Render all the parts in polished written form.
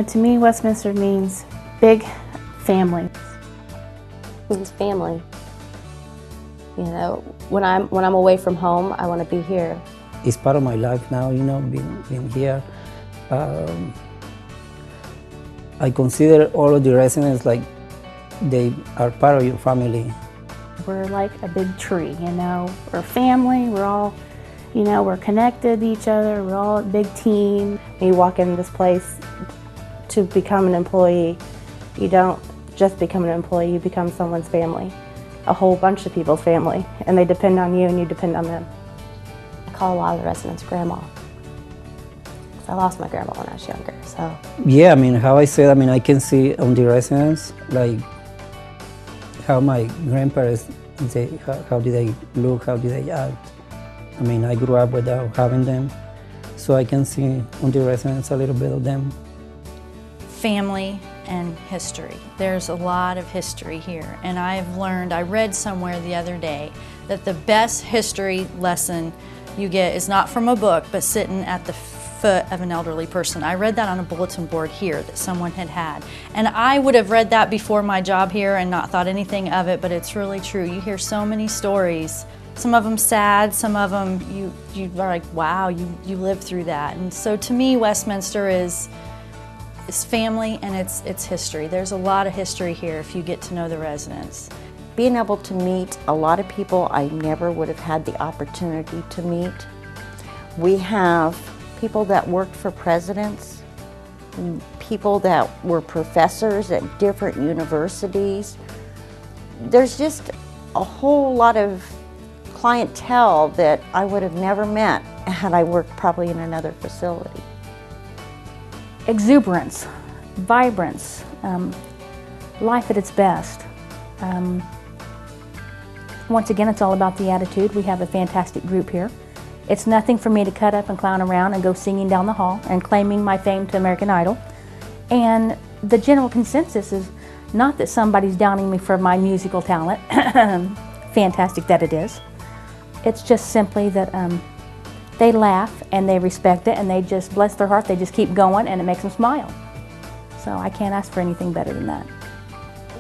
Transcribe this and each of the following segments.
To me, Westminster means big family. It means family. You know, when I'm away from home, I want to be here. It's part of my life now, you know, being here. I consider all of the residents like they are part of your family. We're like a big tree, you know. We're family, we're all, you know, we're connected to each other, we're all a big team. When you walk into this place to become an employee, you don't just become an employee, you become someone's family. A whole bunch of people's family, and they depend on you and you depend on them. I call a lot of the residents grandma. I lost my grandma when I was younger, so. Yeah, I mean, how I said, I mean, I can see on the residents, like, how my grandparents, how did they look, how did they act. I mean, I grew up without having them, so I can see on the residents a little bit of them. Family and history. There's a lot of history here, and I've learned, I read somewhere the other day, that the best history lesson you get is not from a book, but sitting at the foot of an elderly person. I read that on a bulletin board here that someone had. And I would have read that before my job here and not thought anything of it, but it's really true. You hear so many stories, some of them sad, some of them you are like, wow, you lived through that. And so to me, Westminster is family and it's history. There's a lot of history here if you get to know the residents. Being able to meet a lot of people I never would have had the opportunity to meet. We have people that worked for presidents, people that were professors at different universities. There's just a whole lot of clientele that I would have never met had I worked probably in another facility. Exuberance, vibrance, life at its best. Once again, it's all about the attitude. We have a fantastic group here. It's nothing for me to cut up and clown around and go singing down the hall and claiming my fame to American Idol. And the general consensus is not that somebody's downing me for my musical talent, fantastic that it is. It's just simply that they laugh and they respect it and they just, bless their heart, they just keep going and it makes them smile. So I can't ask for anything better than that.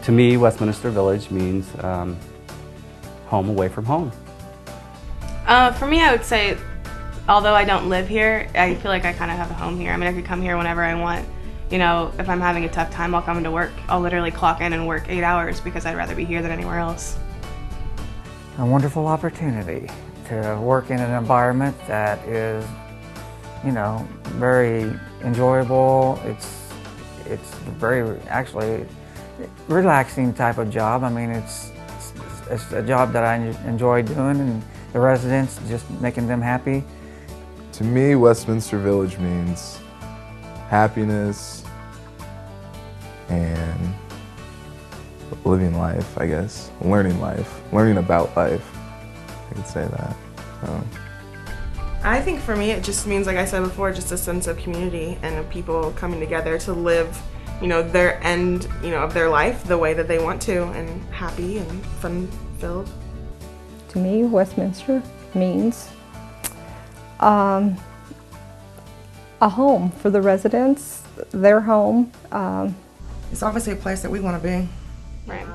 To me, Westminster Village means home away from home. For me, I would say, although I don't live here, I feel like I kind of have a home here. I mean, I could come here whenever I want. You know, if I'm having a tough time, I'll come into work. I'll literally clock in and work 8 hours because I'd rather be here than anywhere else. A wonderful opportunity to work in an environment that is, you know, very enjoyable. It's very, actually, relaxing type of job. I mean, it's a job that I enjoy doing, and the residents, just making them happy. To me, Westminster Village means happiness and living life, I guess. Learning about life. I could say that. So. I think for me, it just means, like I said before, just a sense of community and of people coming together to live, you know, their end, you know, of their life the way that they want to, and happy and fun-filled. To me, Westminster means a home for the residents, their home. It's obviously a place that we want to be. Right.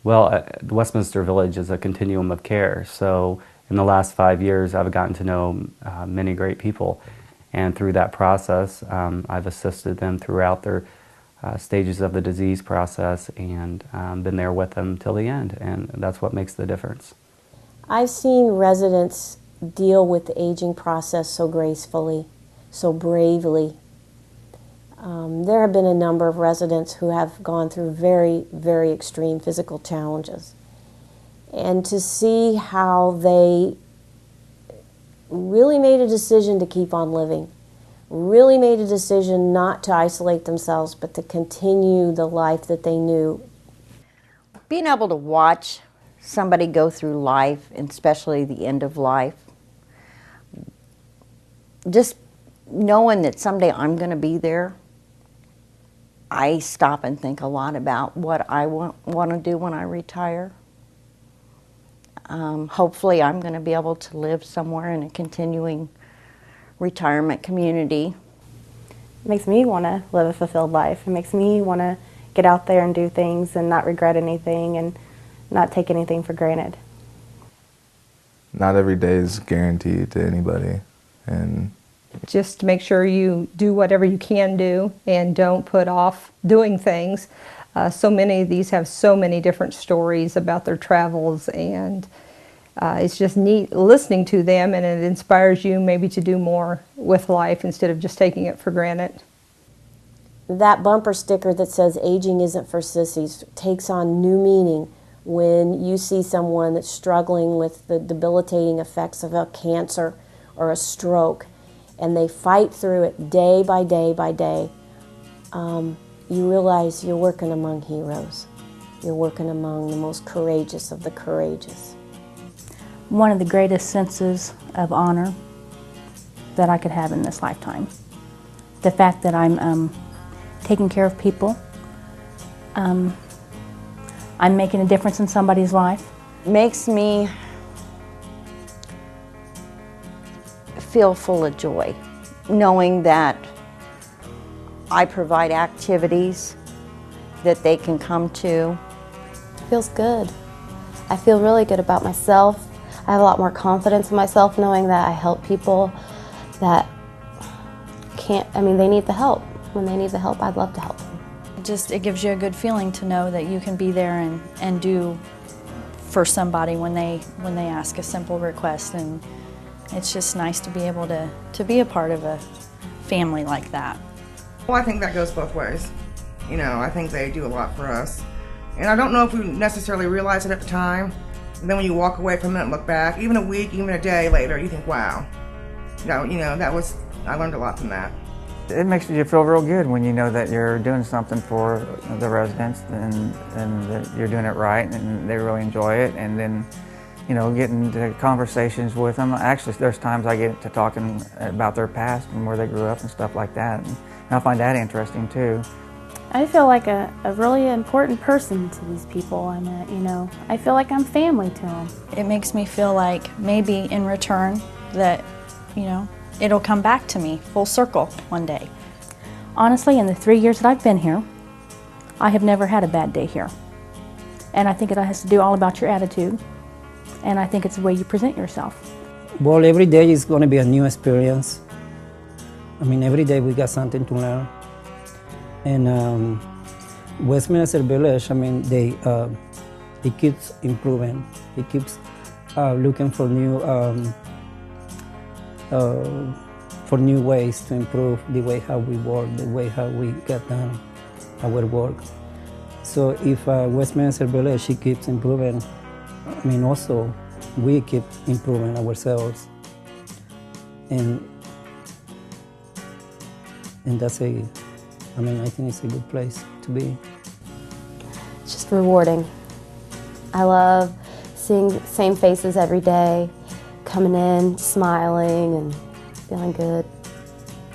Well, the Westminster Village is a continuum of care. So in the last 5 years, I've gotten to know many great people. And through that process, I've assisted them throughout their stages of the disease process and been there with them till the end, and that's what makes the difference. I've seen residents deal with the aging process so gracefully, so bravely. There have been a number of residents who have gone through very, very extreme physical challenges. And to see how they really made a decision to keep on living, really made a decision not to isolate themselves, but to continue the life that they knew. Being able to watch somebody go through life, and especially the end of life, just knowing that someday I'm going to be there, I stop and think a lot about what I want to do when I retire. Hopefully I'm going to be able to live somewhere in a continuing retirement community. It makes me want to live a fulfilled life. It makes me want to get out there and do things and not regret anything and not take anything for granted. Not every day is guaranteed to anybody, and just make sure you do whatever you can do and don't put off doing things. So many of these have so many different stories about their travels, and it's just neat listening to them, and it inspires you maybe to do more with life instead of just taking it for granted. That bumper sticker that says aging isn't for sissies takes on new meaning when you see someone that's struggling with the debilitating effects of a cancer or a stroke, and they fight through it day by day by day. You realize you're working among heroes. You're working among the most courageous of the courageous. One of the greatest senses of honor that I could have in this lifetime. The fact that I'm taking care of people. I'm making a difference in somebody's life. Makes me feel full of joy, knowing that I provide activities that they can come to. It feels good. I feel really good about myself. I have a lot more confidence in myself knowing that I help people that they need the help. When they need the help, I'd love to help them. It gives you a good feeling to know that you can be there and do for somebody when they ask a simple request, and it's just nice to be able to be a part of a family like that. Well, I think that goes both ways. You know, I think they do a lot for us. And I don't know if we necessarily realize it at the time. And then when you walk away from it and look back, even a week, even a day later, you think, wow. I learned a lot from that. It makes you feel real good when you know that you're doing something for the residents and that you're doing it right and they really enjoy it. And then, you know, getting to conversations with them. Actually, there's times I get to talking about their past and where they grew up and stuff like that. And I find that interesting too. I feel like a really important person to these people. I feel like I'm family to them. It makes me feel like maybe in return that, it'll come back to me full circle one day. Honestly, in the 3 years that I've been here, I have never had a bad day here. And I think it has to do all about your attitude. And I think it's the way you present yourself. Well, every day is going to be a new experience. Every day we got something to learn. And Westminster Village, it keeps improving. It keeps looking for new ways to improve the way how we work, the way how we get done our work. So if Westminster Village, it keeps improving, also we keep improving ourselves. And that's I think it's a good place to be. It's just rewarding. I love seeing the same faces every day, coming in, smiling, and feeling good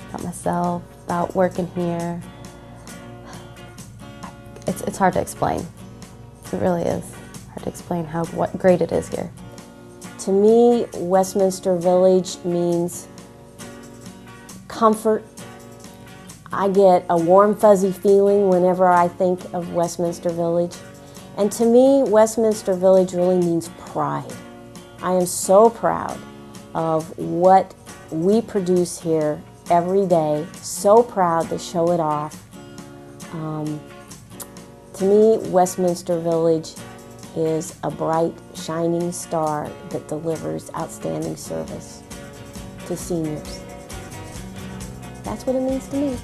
about myself, about working here. It's hard to explain. It really is hard to explain what great it is here. To me, Westminster Village means comfort. I get a warm, fuzzy feeling whenever I think of Westminster Village. And to me, Westminster Village really means pride. I am so proud of what we produce here every day, so proud to show it off. To me, Westminster Village is a bright, shining star that delivers outstanding service to seniors. That's what it means to me.